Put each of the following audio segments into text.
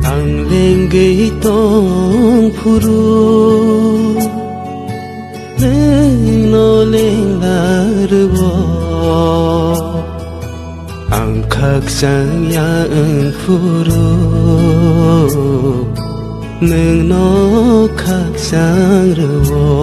Ang lenggay tong puru Neng noleng larwo Ang kagsang yaeng puru Neng no kagsang rwo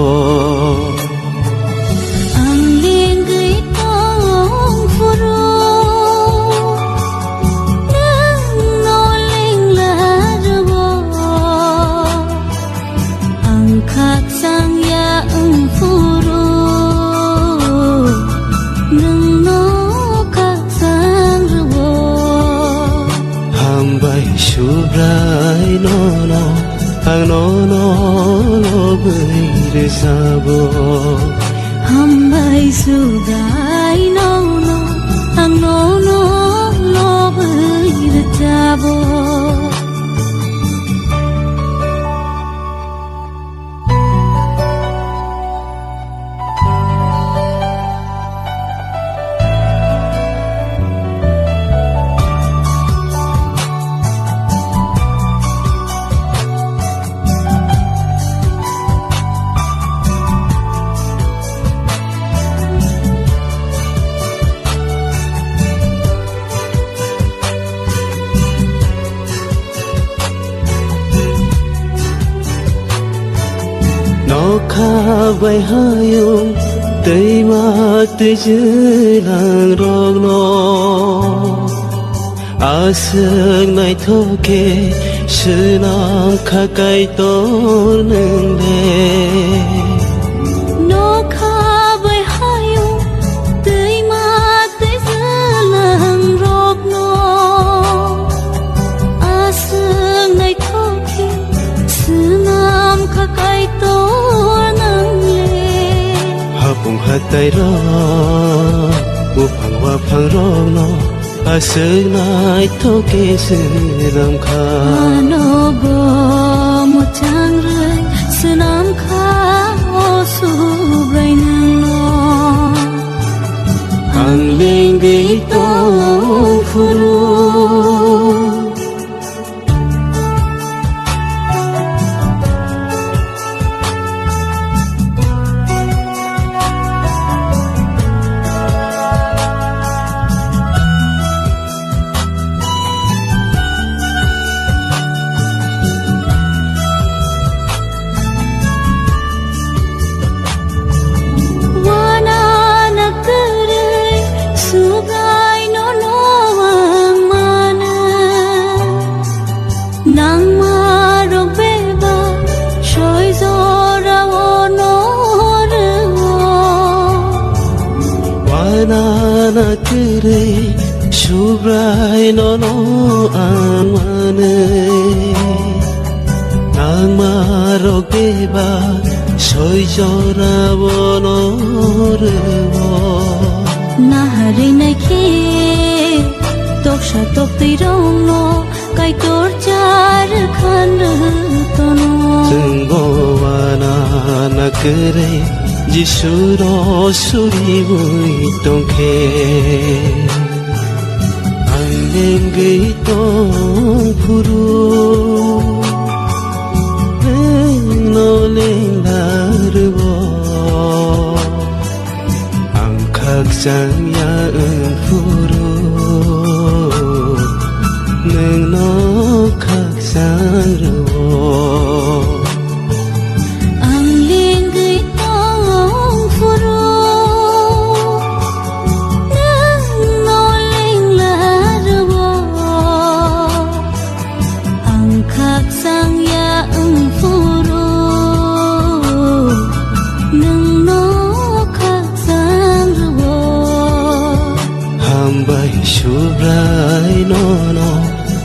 Subray nono, ang nono lo beri sabo. Hambay subray nono, ang nono lo beri sabo. Khawai hayong tây ma tây chữ làng rong no a sương này thô kê sư nam kha cây tổ nương đê no khawai hayong tây ma tây chữ làng rong no a sương này thô kê sư nam kha cây tổ Bung hatai ro, upang wapang rong no, aseng nai toke senam kha. Ano go mo chang rơi, senam kha o subray nang no. Ang lenggay tong puru. Na kere subray nono anwane nang marok beba soy jora bono rewo na hari nai ke tok sha tok ti rong no kai tor char khan tono tungbo wana na kere Jisuro suri vui tongke Ang lenggay tong puru Neng noleng larwo Ang kagsang yaeng puru Neng no